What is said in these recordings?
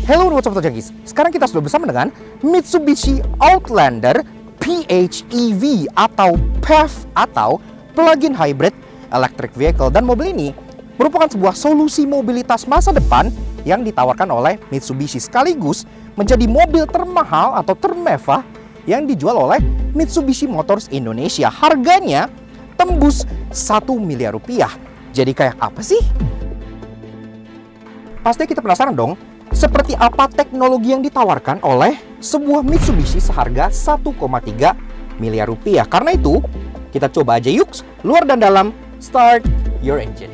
Hello, what's up, Tojangis? Sekarang kita sudah bersama dengan Mitsubishi Outlander PHEV atau PHEV atau Plug-in Hybrid Electric Vehicle. Dan mobil ini merupakan sebuah solusi mobilitas masa depan yang ditawarkan oleh Mitsubishi, sekaligus menjadi mobil termahal atau termewah yang dijual oleh Mitsubishi Motors Indonesia. Harganya tembus 1 miliar rupiah. Jadi kayak apa sih? Pasti kita penasaran dong, seperti apa teknologi yang ditawarkan oleh sebuah Mitsubishi seharga 1,3 miliar rupiah. Karena itu, kita coba aja yuk, luar dan dalam, start your engine.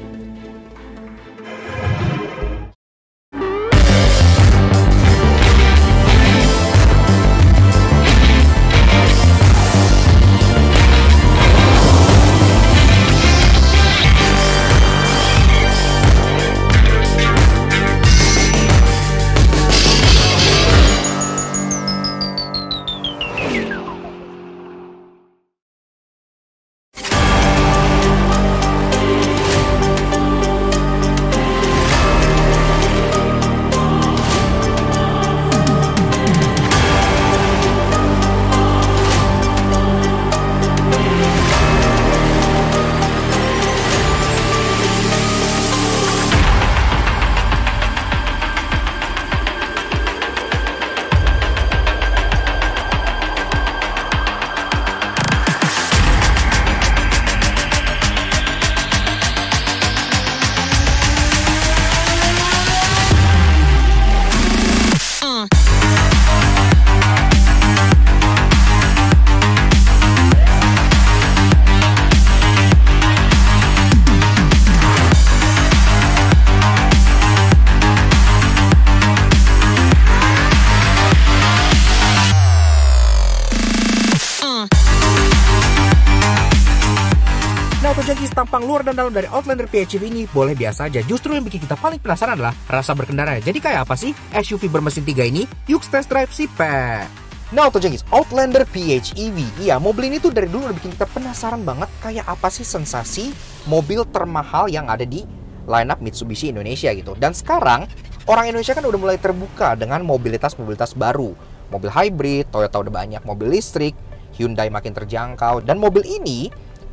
Jadi tampang luar dan dalam dari Outlander PHEV ini boleh biasa aja. Justru yang bikin kita paling penasaran adalah rasa berkendara. Jadi kayak apa sih SUV bermesin 3 ini? Yuk test drive si Pe. Nah, Tojangis, Outlander PHEV. Iya, mobil ini tuh dari dulu udah bikin kita penasaran banget kayak apa sih sensasi mobil termahal yang ada di lineup Mitsubishi Indonesia gitu. Dan sekarang orang Indonesia kan udah mulai terbuka dengan mobilitas baru. Mobil hybrid, Toyota udah banyak, mobil listrik, Hyundai makin terjangkau, dan mobil ini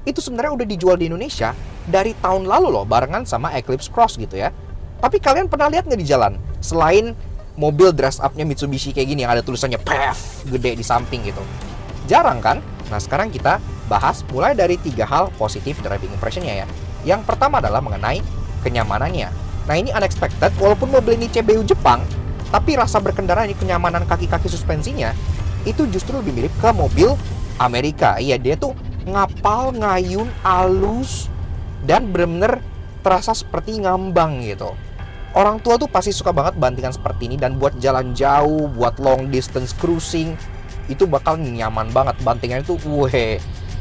itu sebenarnya udah dijual di Indonesia dari tahun lalu loh, barengan sama Eclipse Cross gitu ya. Tapi kalian pernah lihat nggak di jalan? Selain mobil dress up-nya Mitsubishi kayak gini yang ada tulisannya PHEV gede di samping gitu. Jarang kan? Nah, sekarang kita bahas mulai dari 3 hal positif driving impression-nya ya. Yang pertama adalah mengenai kenyamanannya. Nah, ini unexpected, walaupun mobil ini CBU Jepang, tapi rasa berkendara ini, kenyamanan kaki-kaki suspensinya itu justru lebih mirip ke mobil Amerika. Iya, dia tuh ngapal, ngayun, halus, dan bener-bener terasa seperti ngambang gitu. Orang tua tuh pasti suka banget bantingan seperti ini, dan buat jalan jauh, buat long distance cruising, itu bakal nyaman banget. Bantingan itu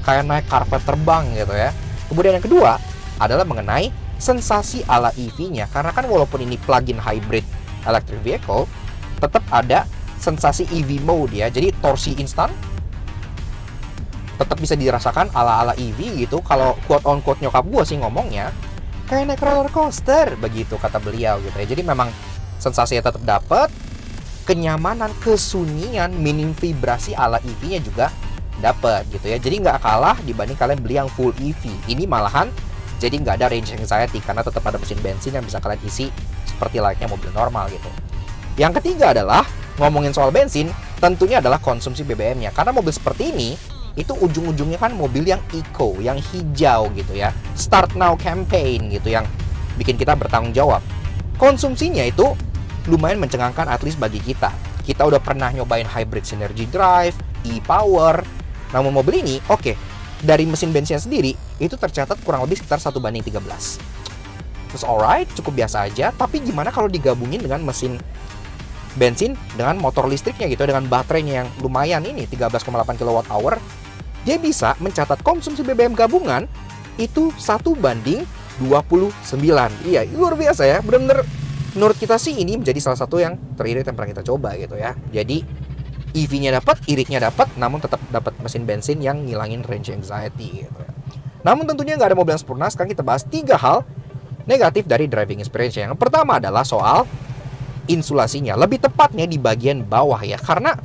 kayak naik karpet terbang gitu ya. Kemudian yang kedua adalah mengenai sensasi ala EV-nya. Karena kan walaupun ini plug-in hybrid electric vehicle, tetap ada sensasi EV mode ya. Jadi torsi instan tetap bisa dirasakan ala-ala EV gitu. Kalau quote on quote nyokap gue sih ngomongnya kayak naik roller coaster begitu kata beliau gitu ya. Jadi memang sensasinya tetap dapat, kenyamanan, kesunyian, minim vibrasi ala EV-nya juga dapat gitu ya. Jadi nggak kalah dibanding kalian beli yang full EV. Ini malahan jadi nggak ada range anxiety karena tetap ada mesin bensin yang bisa kalian isi seperti layaknya mobil normal gitu. Yang ketiga adalah ngomongin soal bensin, tentunya adalah konsumsi BBM-nya. Karena mobil seperti ini itu ujung-ujungnya kan mobil yang eco, yang hijau gitu ya. Start Now campaign gitu yang bikin kita bertanggung jawab. Konsumsinya itu lumayan mencengangkan at least bagi kita. Kita udah pernah nyobain hybrid synergy drive, e-power. Namun mobil ini, dari mesin bensinnya sendiri itu tercatat kurang lebih sekitar 1:13. Terus alright, cukup biasa aja. Tapi gimana kalau digabungin dengan mesin bensin dengan motor listriknya gitu, dengan baterainya yang lumayan ini 13,8 kWh, dia bisa mencatat konsumsi BBM gabungan itu 1:29. Iya, luar biasa ya. Bener-bener menurut kita sih ini menjadi salah satu yang teririt yang pernah kita coba gitu ya. Jadi EV-nya dapat, iritnya dapat, namun tetap dapat mesin bensin yang ngilangin range anxiety gitu ya. Namun tentunya nggak ada mobil yang sempurna. Sekarang kita bahas 3 hal negatif dari driving experience. Yang pertama adalah soal insulasinya, lebih tepatnya di bagian bawah ya. Karena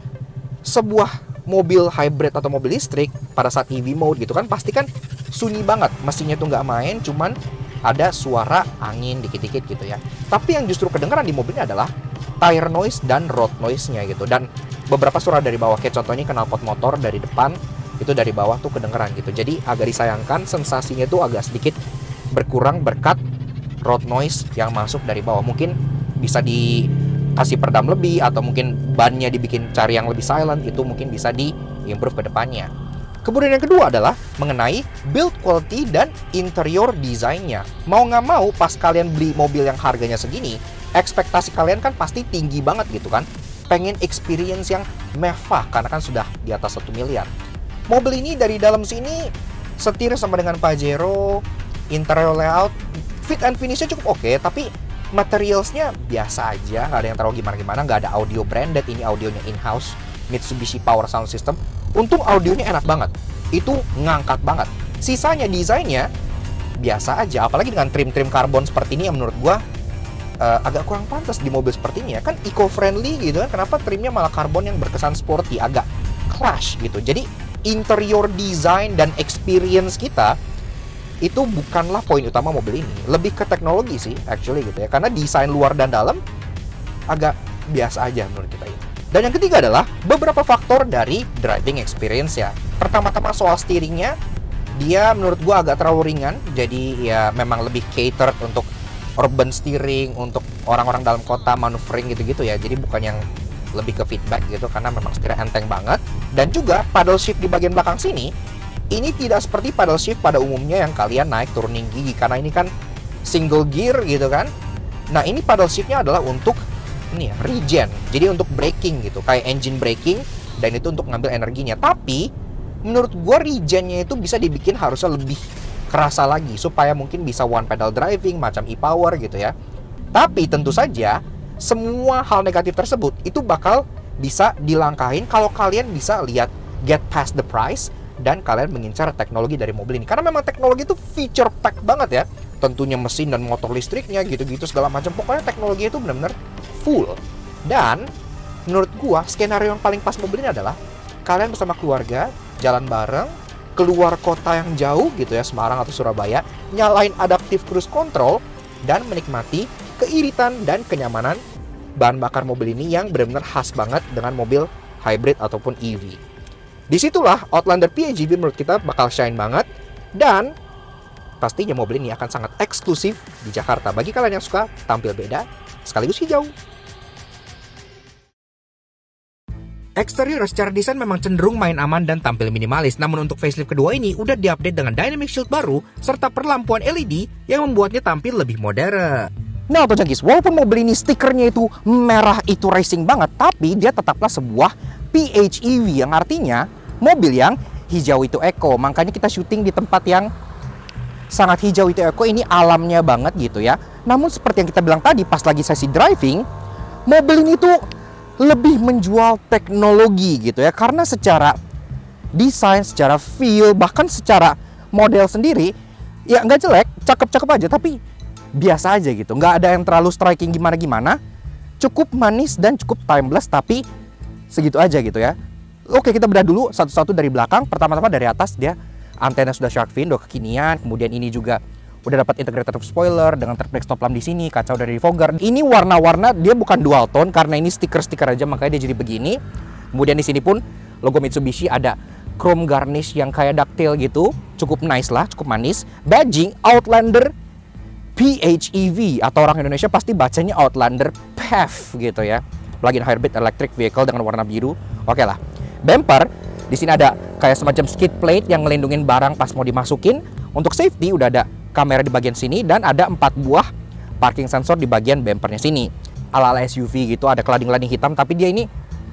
sebuah mobil hybrid atau mobil listrik pada saat EV mode gitu kan pasti kan sunyi banget, mesinnya tuh nggak main, cuman ada suara angin dikit-dikit gitu ya. Tapi yang justru kedengaran di mobilnya adalah tire noise dan road noise-nya gitu. Dan beberapa suara dari bawah, kayak contohnya knalpot motor dari depan itu dari bawah tuh kedengeran gitu. Jadi agak disayangkan, sensasinya tuh agak sedikit berkurang berkat road noise yang masuk dari bawah. Mungkin bisa dikasih peredam lebih, atau mungkin bannya dibikin cari yang lebih silent, itu mungkin bisa di-improve ke depannya. Kemudian yang kedua adalah mengenai build quality dan interior desainnya. Mau nggak mau pas kalian beli mobil yang harganya segini, ekspektasi kalian kan pasti tinggi banget gitu kan. Pengen experience yang mewah karena kan sudah di atas 1 miliar. Mobil ini dari dalam sini setir sama dengan Pajero, interior layout, fit and finishnya cukup oke, tapi materialsnya biasa aja, nggak ada yang terlalu gimana-gimana, nggak ada audio branded, ini audionya in-house, Mitsubishi Power Sound System. Untung audionya enak banget, itu ngangkat banget. Sisanya desainnya biasa aja, apalagi dengan trim-trim karbon seperti ini yang menurut gua agak kurang pantas di mobil seperti ini ya. Kan eco-friendly gitu kan, kenapa trimnya malah karbon yang berkesan sporty, agak clash gitu. Jadi interior design dan experience kita itu bukanlah poin utama mobil ini, lebih ke teknologi sih actually gitu ya, karena desain luar dan dalam agak biasa aja menurut kita ini. Dan yang ketiga adalah beberapa faktor dari driving experience ya. Pertama-tama soal steeringnya, dia menurut gua agak terlalu ringan, jadi ya memang lebih catered untuk urban steering, untuk orang-orang dalam kota maneuvering gitu-gitu ya, jadi bukan yang lebih ke feedback gitu, karena memang setirnya enteng banget. Dan juga paddle shift di bagian belakang sini, ini tidak seperti paddle shift pada umumnya yang kalian naik turunin gigi, karena ini kan single gear gitu kan. Nah ini paddle shiftnya adalah untuk ini ya, regen, jadi untuk braking gitu, kayak engine braking, dan itu untuk ngambil energinya. Tapi menurut gua regennya itu bisa dibikin harusnya lebih kerasa lagi, supaya mungkin bisa one pedal driving macam e-power gitu ya. Tapi tentu saja semua hal negatif tersebut itu bakal bisa dilangkahin kalau kalian bisa lihat get past the price dan kalian mengincar teknologi dari mobil ini. Karena memang teknologi itu feature pack banget ya. Tentunya mesin dan motor listriknya gitu-gitu segala macam. Pokoknya teknologi itu benar-benar full. Dan menurut gua skenario yang paling pas mobil ini adalah kalian bersama keluarga jalan bareng keluar kota yang jauh gitu ya, Semarang atau Surabaya, nyalain adaptive cruise control dan menikmati keiritan dan kenyamanan bahan bakar mobil ini yang benar-benar khas banget dengan mobil hybrid ataupun EV. Disitulah Outlander PHEV menurut kita bakal shine banget, dan pastinya mobil ini akan sangat eksklusif di Jakarta bagi kalian yang suka tampil beda sekaligus hijau. Eksterior secara desain memang cenderung main aman dan tampil minimalis, namun untuk facelift kedua ini udah diupdate dengan dynamic shield baru serta perlampuan LED yang membuatnya tampil lebih modern. Nah tuh guys, walaupun mobil ini stikernya itu merah itu racing banget, tapi dia tetaplah sebuah PHEV yang artinya mobil yang hijau itu eco. Makanya kita syuting di tempat yang sangat hijau itu eco, ini alamnya banget gitu ya. Namun seperti yang kita bilang tadi pas lagi sesi driving, mobil ini tuh lebih menjual teknologi gitu ya, karena secara desain, secara feel, bahkan secara model sendiri ya nggak jelek, cakep-cakep aja, tapi biasa aja gitu, nggak ada yang terlalu striking gimana-gimana, cukup manis dan cukup timeless, tapi segitu aja gitu ya. Oke, kita bedah dulu satu-satu dari belakang. Pertama-tama dari atas, dia antena sudah shark fin, udah kekinian, kemudian ini juga udah dapat integrated roof spoiler dengan third stop lamp di sini, kacau dari fogger. Ini warna-warna dia bukan dual tone karena ini stiker-stiker aja, makanya dia jadi begini. Kemudian di sini pun logo Mitsubishi ada chrome garnish yang kayak ducktail gitu, cukup nice lah, cukup manis. Badging Outlander PHEV atau orang Indonesia pasti bacanya Outlander PHEV gitu ya. Plug-in hybrid electric vehicle dengan warna biru. Oke lah. Bumper di sini ada kayak semacam skid plate yang ngelindungin barang pas mau dimasukin. Untuk safety udah ada kamera di bagian sini dan ada 4 buah parking sensor di bagian bumpernya sini. Ala-ala SUV gitu, ada kelading-kelading hitam, tapi dia ini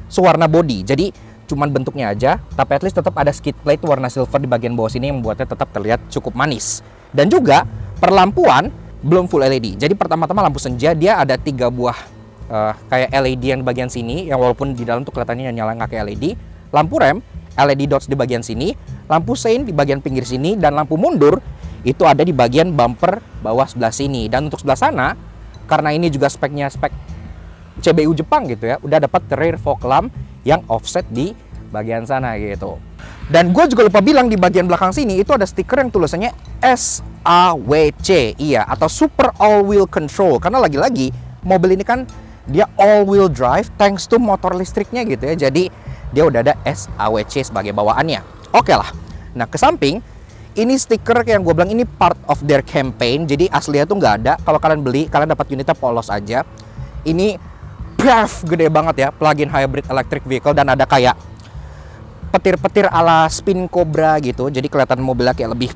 sewarna body. Jadi cuman bentuknya aja, tapi at least tetap ada skid plate warna silver di bagian bawah sini yang membuatnya tetap terlihat cukup manis. Dan juga perlampuan belum full LED. Jadi pertama-tama lampu senja dia ada 3 buah kayak LED yang di bagian sini, yang walaupun di dalam tuh kelihatannya nyala nggak kayak LED. Lampu rem LED dots di bagian sini, lampu sein di bagian pinggir sini, dan lampu mundur itu ada di bagian bumper bawah sebelah sini. Dan untuk sebelah sana, karena ini juga speknya spek CBU Jepang gitu ya, udah dapat rear fog lamp yang offset di bagian sana gitu. Dan gue juga lupa bilang di bagian belakang sini itu ada stiker yang tulisannya SAWC, iya, atau Super All Wheel Control. Karena lagi-lagi mobil ini kan dia all wheel drive thanks to motor listriknya gitu ya. Jadi dia udah ada SAWC sebagai bawaannya. Oke lah. Nah, ke samping ini stiker yang gue bilang ini part of their campaign. Jadi aslinya tuh nggak ada. Kalau kalian beli, kalian dapat unitnya polos aja. Ini BEV gede banget ya, plug-in hybrid electric vehicle, dan ada kayak petir-petir ala spin cobra gitu. Jadi kelihatan mobilnya kayak lebih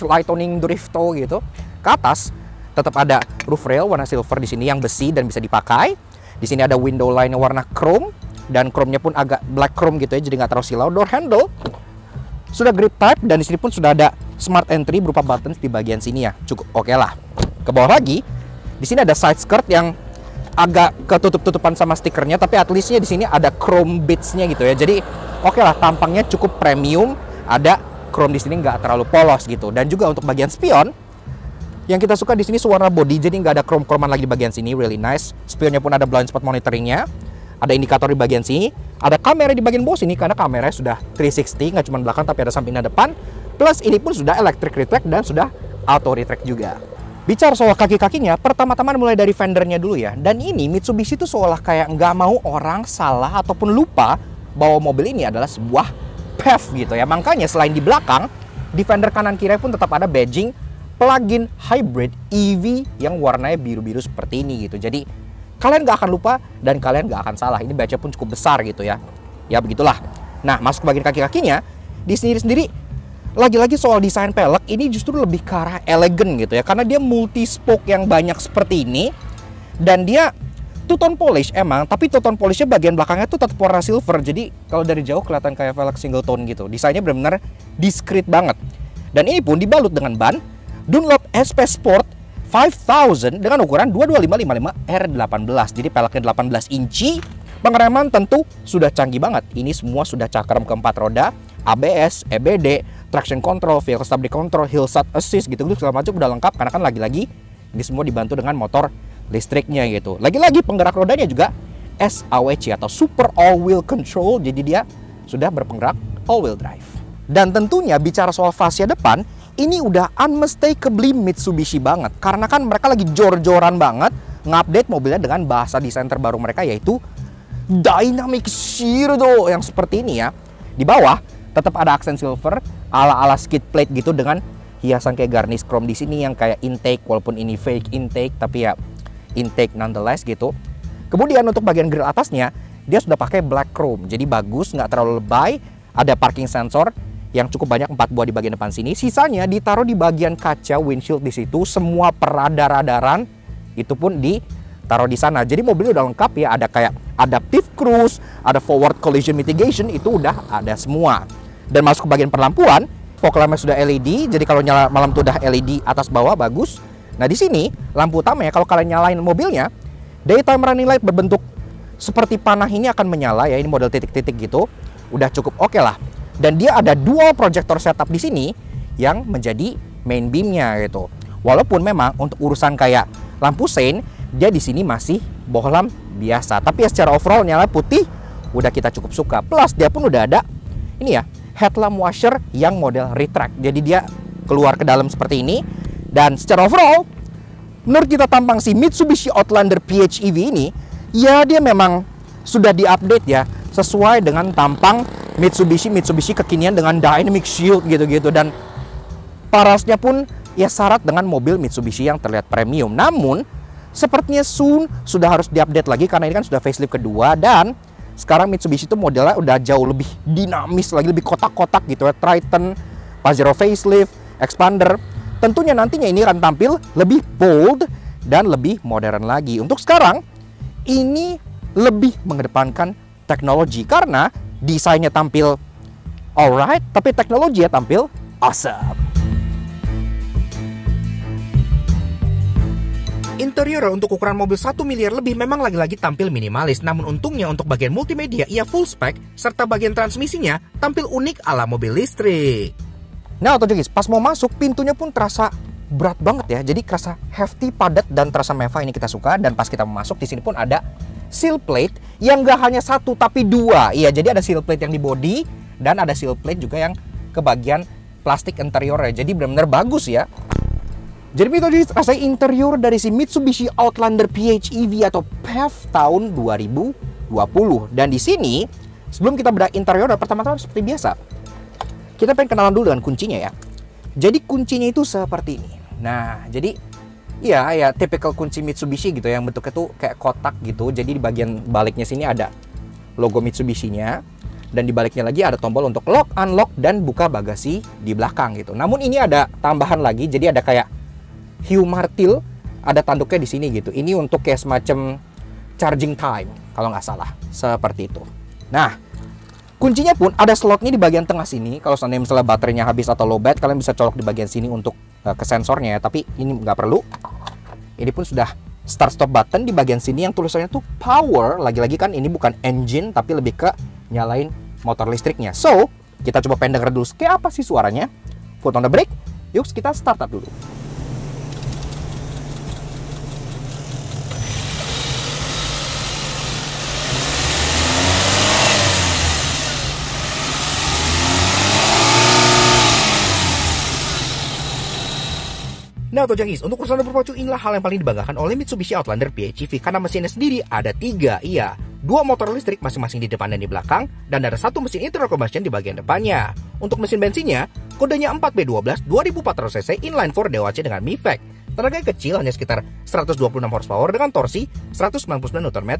lightning drifto gitu. Ke atas tetap ada roof rail warna silver di sini yang besi dan bisa dipakai. Di sini ada window line warna chrome, dan chrome-nya pun agak black chrome gitu ya, jadi nggak terlalu silau. Door handle sudah grip type, dan di sini pun sudah ada smart entry berupa buttons di bagian sini ya. Cukup oke lah. Ke bawah lagi, di sini ada side skirt yang agak ketutup-tutupan sama stikernya, tapi at least-nya di sini ada chrome bits-nya gitu ya. Jadi oke lah, tampangnya cukup premium. Ada chrome di sini, nggak terlalu polos gitu. Dan juga untuk bagian spion, yang kita suka di sini warna body, jadi nggak ada chrome-chromean lagi di bagian sini, really nice. Spionnya pun ada blind spot monitoringnya, ada indikator di bagian sini, ada kamera di bagian bawah sini karena kameranya sudah 360, nggak cuma belakang tapi ada samping dan depan. Plus ini pun sudah electric retract dan sudah auto retract juga. Bicara soal kaki-kakinya, pertama-tama mulai dari fendernya dulu ya. Dan ini Mitsubishi tuh seolah kayak nggak mau orang salah ataupun lupa bahwa mobil ini adalah sebuah PHEV gitu ya. Makanya selain di belakang, di fender kanan kiri pun tetap ada badging plug-in hybrid EV yang warnanya biru-biru seperti ini gitu. Jadi kalian nggak akan lupa dan kalian nggak akan salah. Ini baca pun cukup besar gitu ya. Ya begitulah. Nah, masuk ke bagian kaki-kakinya, di sendiri-sendiri lagi-lagi soal desain pelek ini justru lebih ke arah elegan gitu ya. Karena dia multi spoke yang banyak seperti ini, dan dia two-tone polish emang, tapi two-tone polishnya bagian belakangnya tuh tetap warna silver. Jadi kalau dari jauh kelihatan kayak velg single tone gitu. Desainnya benar-benar discreet banget. Dan ini pun dibalut dengan ban Dunlop SP Sport 5000 dengan ukuran 22555 R18. Jadi peleknya 18 inci. Pengereman tentu sudah canggih banget. Ini semua sudah cakram keempat roda, ABS, EBD, traction control, vehicle stability control, hill start assist gitu segala macam udah lengkap, karena kan lagi-lagi ini semua dibantu dengan motor listriknya gitu. Lagi-lagi penggerak rodanya juga SAWC atau Super All Wheel Control. Jadi dia sudah berpenggerak all wheel drive. Dan tentunya bicara soal fascia depan, ini udah unmistakably Mitsubishi banget. Karena kan mereka lagi jor-joran banget ngupdate mobilnya dengan bahasa desain terbaru mereka, yaitu Dynamic Zero yang seperti ini ya. Di bawah tetap ada aksen silver ala-ala skid plate gitu dengan hiasan kayak garnish chrome di sini yang kayak intake, walaupun ini fake intake tapi ya intake nonetheless gitu. Kemudian untuk bagian grill atasnya dia sudah pakai black chrome, jadi bagus, nggak terlalu lebay. Ada parking sensor yang cukup banyak, 4 buah di bagian depan sini. Sisanya ditaruh di bagian kaca windshield di situ. Semua peradar-radaran itu pun ditaruh di sana. Jadi mobilnya udah lengkap ya. Ada kayak adaptive cruise, ada forward collision mitigation, itu udah ada semua. Dan masuk ke bagian perlampuan, fog lampnya sudah LED. Jadi kalau nyala malam tuh udah LED atas bawah, bagus. Nah di sini lampu utamanya kalau kalian nyalain mobilnya, daytime running light berbentuk seperti panah ini akan menyala ya. Ini model titik-titik gitu. Udah cukup oke lah. Dan dia ada dual projector setup di sini yang menjadi main beamnya gitu. Walaupun memang untuk urusan kayak lampu sein, dia di sini masih bohlam biasa. Tapi ya secara overall nyala putih udah kita cukup suka. Plus dia pun udah ada ini ya, headlamp washer yang model retract. Jadi dia keluar ke dalam seperti ini. Dan secara overall, menurut kita tampang si Mitsubishi Outlander PHEV ini, ya dia memang sudah diupdate ya, sesuai dengan tampang Mitsubishi kekinian dengan Dynamic Shield gitu-gitu. Dan parasnya pun ya syarat dengan mobil Mitsubishi yang terlihat premium. Namun sepertinya soon sudah harus diupdate lagi karena ini kan sudah facelift kedua. Dan sekarang Mitsubishi itu modelnya udah jauh lebih dinamis lagi, lebih kotak-kotak gitu ya. Triton, Pajero facelift, Expander. Tentunya nantinya ini akan tampil lebih bold dan lebih modern lagi. Untuk sekarang ini lebih mengedepankan teknologi karena desainnya tampil alright, tapi teknologinya tampil awesome. Interior untuk ukuran mobil 1 miliar lebih memang lagi-lagi tampil minimalis, namun untungnya untuk bagian multimedia ia full spec, serta bagian transmisinya tampil unik ala mobil listrik. Nah, Autojokis, pas mau masuk pintunya pun terasa berat banget ya. Jadi terasa hefty, padat, dan terasa mewah, ini kita suka. Dan pas kita mau masuk di sini pun ada seal plate yang gak hanya satu tapi dua. Iya, jadi ada seal plate yang di body dan ada seal plate juga yang ke bagian plastik interiornya. Jadi benar-benar bagus ya. Jadi itu rasanya interior dari si Mitsubishi Outlander PHEV atau PHEV tahun 2020. Dan di sini sebelum kita bedah interior, pertama-tama seperti biasa kita pengen kenalan dulu dengan kuncinya ya. Jadi kuncinya itu seperti ini. Nah, jadi ya typical kunci Mitsubishi gitu yang bentuknya tuh kayak kotak gitu. Jadi di bagian baliknya sini ada logo Mitsubishi-nya dan di baliknya lagi ada tombol untuk lock, unlock dan buka bagasi di belakang gitu. Namun ini ada tambahan lagi, jadi ada kayak hiu martil, ada tanduknya di sini gitu. Ini untuk kayak semacam charging time kalau nggak salah, seperti itu. Nah, kuncinya pun ada slotnya di bagian tengah sini. Kalau seandainya misalnya baterainya habis atau lowbat, kalian bisa colok di bagian sini untuk ke sensornya ya. Tapi ini nggak perlu. Ini pun sudah start stop button di bagian sini yang tulisannya tuh power. Lagi-lagi kan ini bukan engine tapi lebih ke nyalain motor listriknya. So, kita coba pengen denger dulu kayak apa sih suaranya. Foot on the brake. Yuk kita start up dulu. Nah, Tojangis, untuk urusan berpacu inilah hal yang paling dibanggakan oleh Mitsubishi Outlander PHEV karena mesinnya sendiri ada 3, iya. 2 motor listrik masing-masing di depan dan di belakang, dan ada 1 mesin internal combustion di bagian depannya. Untuk mesin bensinnya, kodenya 4B12 2400cc inline 4 DOHC dengan MIVEC. Tenaganya kecil, hanya sekitar 126 horsepower dengan torsi 199 Nm.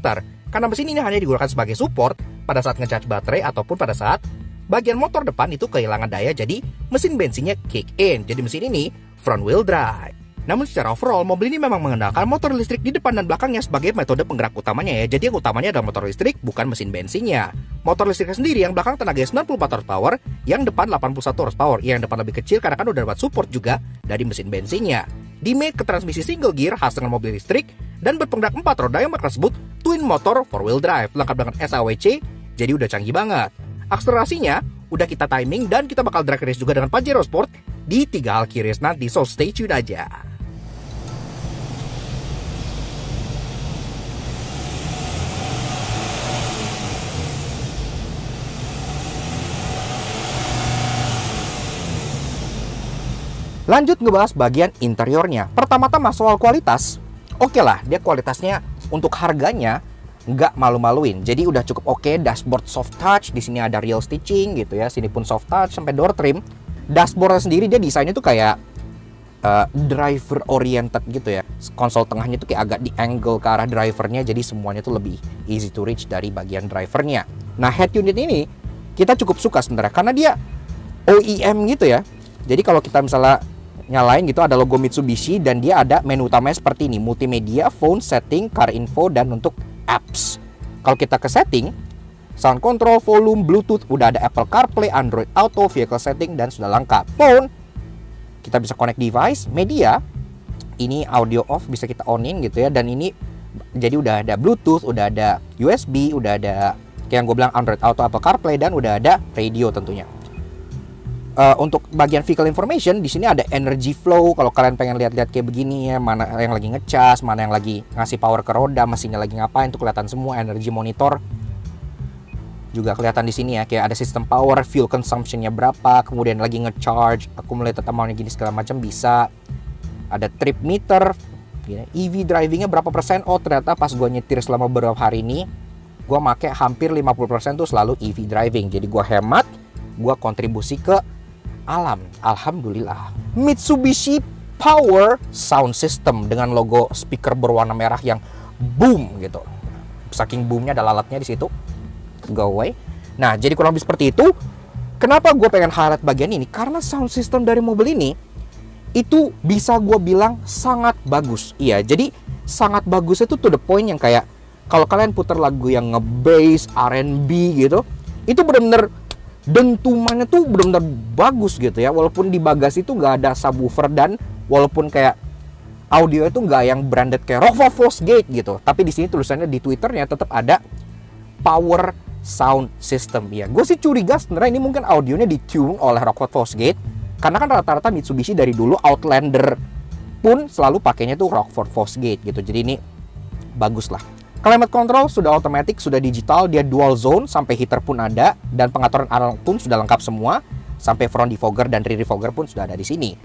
Karena mesin ini hanya digunakan sebagai support pada saat ngecharge baterai ataupun pada saat bagian motor depan itu kehilangan daya, jadi mesin bensinnya kick in. Jadi mesin ini front wheel drive. Namun secara overall, mobil ini memang mengandalkan motor listrik di depan dan belakangnya sebagai metode penggerak utamanya ya. Jadi yang utamanya adalah motor listrik, bukan mesin bensinnya. Motor listriknya sendiri yang belakang tenaganya 94 horsepower, yang depan 81 horsepower. Yang depan lebih kecil karena kan udah dapat support juga dari mesin bensinnya. Di-made ke transmisi single gear khas dengan mobil listrik dan berpenggerak 4 roda yang mereka sebut twin motor 4-wheel drive, lengkap dengan SAWC, jadi udah canggih banget. Akselerasinya udah kita timing dan kita bakal drag race juga dengan Pajero Sport di 3 hal key race nanti, so stay tune aja. Lanjut ngebahas bagian interiornya. Pertama-tama soal kualitas, oke lah, dia kualitasnya untuk harganya nggak malu-maluin. Jadi udah cukup oke. Dashboard soft touch, di sini ada real stitching gitu ya. Sini pun soft touch sampai door trim. Dashboardnya sendiri dia desainnya tuh kayak driver oriented gitu ya. Konsol tengahnya tuh kayak agak di angle ke arah drivernya, jadi semuanya tuh lebih easy to reach dari bagian drivernya. Nah, head unit ini kita cukup suka sebenarnya karena dia OEM gitu ya. Jadi kalau kita misalnya nyalain gitu ada logo Mitsubishi dan dia ada menu utamanya seperti ini, multimedia, phone, setting, car info, dan untuk apps. Kalau kita ke setting, sound control, volume, Bluetooth, udah ada Apple CarPlay, Android Auto, vehicle setting, dan sudah lengkap. Phone, kita bisa connect device. Media, ini audio off bisa kita onin gitu ya. Dan ini jadi udah ada Bluetooth, udah ada USB, udah ada kayak yang gue bilang Android Auto, Apple CarPlay, dan udah ada radio tentunya. Untuk bagian vehicle information, di sini ada energy flow. Kalau kalian pengen lihat-lihat kayak begini ya, mana yang lagi ngecas, mana yang lagi ngasih power ke roda, mesinnya lagi ngapain, tuh kelihatan semua. Energy monitor juga kelihatan di sini ya, kayak ada sistem power, fuel consumption-nya berapa, kemudian lagi ngecharge, accumulated amount-nya gini segala macam bisa. Ada trip meter, EV driving-nya berapa persen. Oh ternyata pas gue nyetir selama beberapa hari ini, gue make hampir 50% tuh selalu EV driving. Jadi gue hemat, gue kontribusi ke alam. Alhamdulillah. Mitsubishi Power Sound System dengan logo speaker berwarna merah yang boom gitu. Saking boomnya ada lalatnya di situ. Go away. Nah, jadi kurang lebih seperti itu. Kenapa gue pengen highlight bagian ini? Karena sound system dari mobil ini itu bisa gue bilang sangat bagus. Iya, jadi sangat bagus itu to the point yang kayak kalau kalian putar lagu yang nge-bass, R&B gitu, itu bener-bener dentumannya tuh benar-benar bagus gitu ya. Walaupun di bagasi itu nggak ada subwoofer dan walaupun kayak audio itu nggak yang branded kayak Rockwell Fosgate gitu, tapi di sini tulisannya di Twitternya tetap ada Power Sound System ya. Gue sih curiga sebenarnya ini mungkin audionya ditune oleh Rockwell Fosgate karena kan rata-rata Mitsubishi dari dulu Outlander pun selalu pakainya tuh Rockwell Fosgate gitu. Jadi ini bagus lah. Climate control sudah otomatis, sudah digital, dia dual zone, sampai heater pun ada, dan pengaturan analog pun sudah lengkap semua, sampai front defogger dan rear defogger pun sudah ada di sini.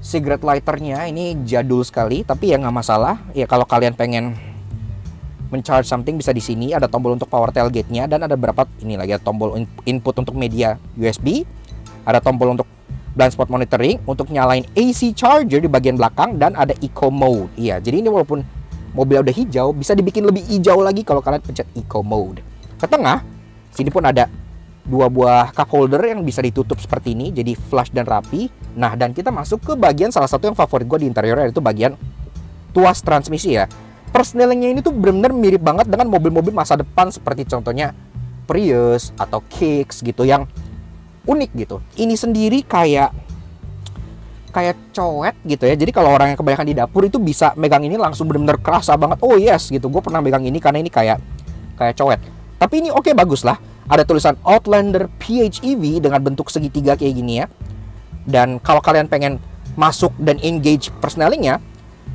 Cigarette lighternya ini jadul sekali, tapi ya nggak masalah. Ya kalau kalian pengen mencharge something bisa di sini. Ada tombol untuk power tailgate-nya, dan ada beberapa ini lagi, ada tombol input untuk media USB, ada tombol untuk blind spot monitoring, untuk nyalain AC charger di bagian belakang, dan ada eco mode. Iya, jadi ini walaupun mobil udah hijau, bisa dibikin lebih hijau lagi kalau kalian pencet eco mode. Ke tengah, sini pun ada 2 buah cup holder yang bisa ditutup seperti ini, jadi flush dan rapi. Nah, dan kita masuk ke bagian salah satu yang favorit gue di interiornya, yaitu bagian tuas transmisi ya. Persnelingnya ini tuh benar-benar mirip banget dengan mobil-mobil masa depan, seperti contohnya Prius atau Kicks gitu, yang unik gitu. Ini sendiri kayak cowet gitu ya. Jadi kalau orang yang kebanyakan di dapur itu bisa megang ini langsung benar-benar kerasa banget. Oh yes gitu, gue pernah megang ini karena ini kayak cowet. Tapi ini oke, bagus lah. Ada tulisan Outlander PHEV dengan bentuk segitiga kayak gini ya. Dan kalau kalian pengen masuk dan engage persnelingnya,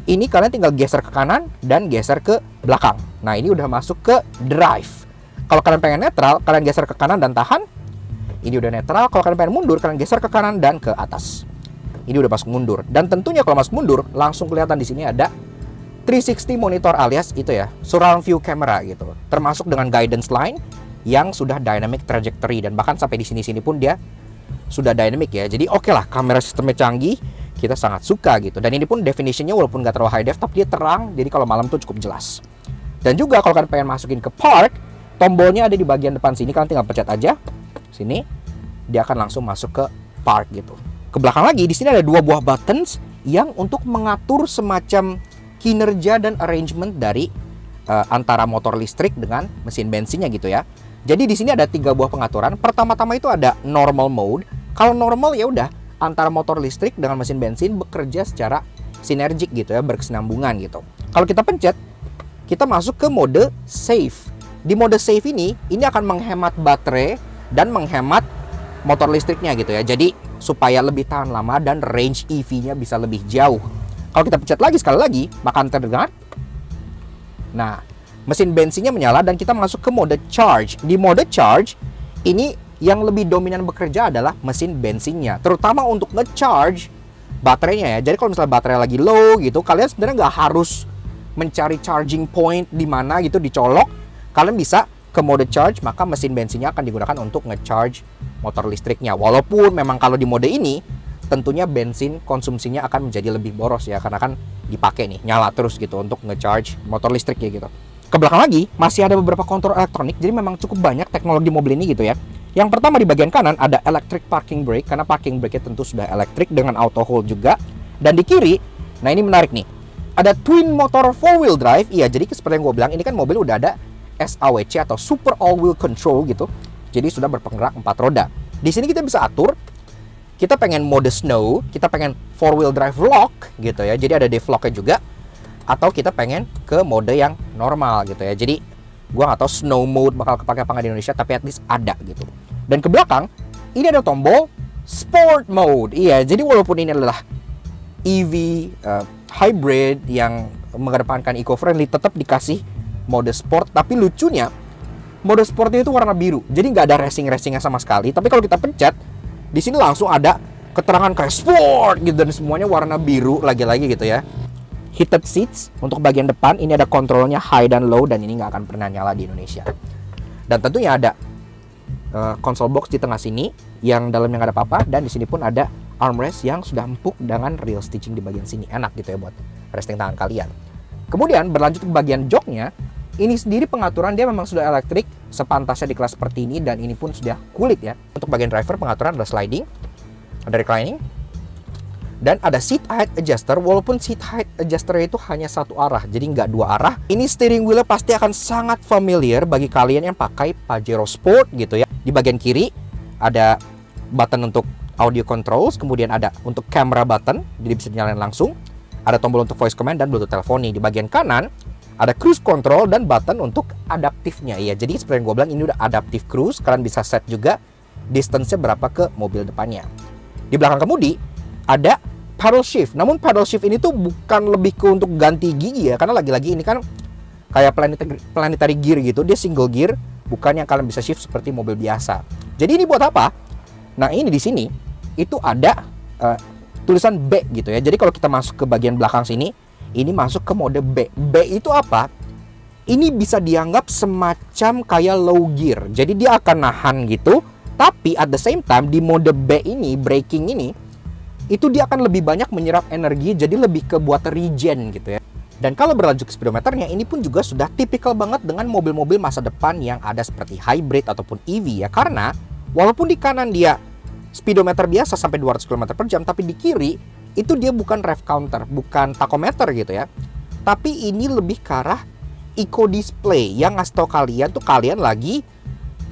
ini kalian tinggal geser ke kanan dan geser ke belakang. Nah, ini udah masuk ke drive. Kalau kalian pengen netral, kalian geser ke kanan dan tahan. Ini udah netral. Kalau kalian pengen mundur, kalian geser ke kanan dan ke atas. Ini udah masuk mundur. Dan tentunya kalau masuk mundur, langsung kelihatan di sini ada 360 monitor, alias itu ya, surround view camera gitu. Termasuk dengan guidance line yang sudah dynamic trajectory, dan bahkan sampai di sini-sini pun dia sudah dynamic ya. Jadi oke lah, kamera sistemnya canggih, kita sangat suka gitu. Dan ini pun definitionnya walaupun nggak terlalu high def, tapi dia terang, jadi kalau malam tuh cukup jelas. Dan juga kalau kalian pengen masukin ke park, tombolnya ada di bagian depan sini, kalian tinggal pencet aja sini, dia akan langsung masuk ke park gitu. Ke belakang lagi, di sini ada 2 buah buttons yang untuk mengatur semacam kinerja dan arrangement dari antara motor listrik dengan mesin bensinnya gitu ya. Jadi di sini ada 3 buah pengaturan. Pertama-tama itu ada normal mode. Kalau normal ya udah antara motor listrik dengan mesin bensin bekerja secara sinergik gitu ya, berkesinambungan gitu. Kalau kita pencet, kita masuk ke mode safe. Di mode safe ini akan menghemat baterai dan menghemat motor listriknya gitu ya. Jadi supaya lebih tahan lama dan range EV-nya bisa lebih jauh. Kalau kita pencet lagi sekali lagi, maka terdengar. Nah, mesin bensinnya menyala dan kita masuk ke mode charge. Di mode charge, ini yang lebih dominan bekerja adalah mesin bensinnya, terutama untuk nge-charge baterainya ya. Jadi kalau misalnya baterai lagi low gitu, kalian sebenarnya nggak harus mencari charging point di mana gitu dicolok. Kalian bisa ke mode charge, maka mesin bensinnya akan digunakan untuk nge-charge motor listriknya. Walaupun memang kalau di mode ini tentunya bensin konsumsinya akan menjadi lebih boros ya, karena kan dipakai nih, nyala terus gitu untuk nge-charge motor listrik ya gitu. Ke belakang lagi masih ada beberapa kontrol elektronik, jadi memang cukup banyak teknologi mobil ini gitu ya. Yang pertama di bagian kanan ada electric parking brake, karena parking brake-nya tentu sudah elektrik dengan auto hold juga. Dan di kiri, nah ini menarik nih, ada twin motor 4-wheel drive. Iya, jadi seperti yang gue bilang, ini kan mobil udah ada SAWC atau Super All Wheel Control gitu. Jadi sudah berpenggerak 4 roda. Di sini kita bisa atur, kita pengen mode snow, kita pengen 4-wheel drive lock gitu ya. Jadi ada deflock-nya juga. Atau kita pengen ke mode yang normal gitu ya. Jadi gua nggak tahu snow mode bakal kepake apa nggak di Indonesia, tapi at least ada gitu. Dan ke belakang ini ada tombol sport mode. Iya, jadi walaupun ini adalah EV hybrid yang mengedepankan eco-friendly, tetap dikasih mode sport. Tapi lucunya mode sportnya itu warna biru, jadi nggak ada racing-racingnya sama sekali. Tapi kalau kita pencet, di sini langsung ada keterangan kayak sport gitu, dan semuanya warna biru lagi-lagi gitu ya. Heated seats untuk bagian depan, ini ada kontrolnya high dan low, dan ini nggak akan pernah nyala di Indonesia. Dan tentunya ada console box di tengah sini yang dalamnya nggak ada apa-apa, dan di sini pun ada armrest yang sudah empuk dengan real stitching di bagian sini. Enak gitu ya buat resting tangan kalian. Kemudian berlanjut ke bagian joknya, ini sendiri pengaturan dia memang sudah elektrik sepantasnya di kelas seperti ini, dan ini pun sudah kulit ya. Untuk bagian driver pengaturan adalah sliding, ada reclining, dan ada seat height adjuster. Walaupun seat height adjuster itu hanya satu arah, jadi nggak 2 arah. Ini steering wheel pasti akan sangat familiar bagi kalian yang pakai Pajero Sport gitu ya. Di bagian kiri ada button untuk audio controls, kemudian ada untuk camera button, jadi bisa dinyalain langsung. Ada tombol untuk voice command dan Bluetooth teleponi. Di bagian kanan ada cruise control dan button untuk adaptifnya ya. Jadi seperti yang gue bilang, ini udah adaptive cruise. Kalian bisa set juga distance-nya berapa ke mobil depannya. Di belakang kemudi ada paddle shift. Namun paddle shift ini tuh bukan lebih ke untuk ganti gigi ya, karena lagi-lagi ini kan kayak planetary gear gitu. Dia single gear, bukan yang kalian bisa shift seperti mobil biasa. Jadi ini buat apa? Nah, ini di sini itu ada tulisan B gitu ya. Jadi kalau kita masuk ke bagian belakang sini, ini masuk ke mode B. B itu apa? Ini bisa dianggap semacam kayak low gear. Jadi dia akan nahan gitu. Tapi at the same time di mode B ini, braking ini, itu dia akan lebih banyak menyerap energi. Jadi lebih ke buat regen gitu ya. Dan kalau berlanjut ke speedometernya, ini pun juga sudah tipikal banget dengan mobil-mobil masa depan yang ada seperti hybrid ataupun EV ya. Karena walaupun di kanan dia speedometer biasa sampai 200 km per jam, tapi di kiri itu dia bukan rev counter, bukan tachometer gitu ya. Tapi ini lebih ke arah eco display yang ngasih tau kalian tuh kalian lagi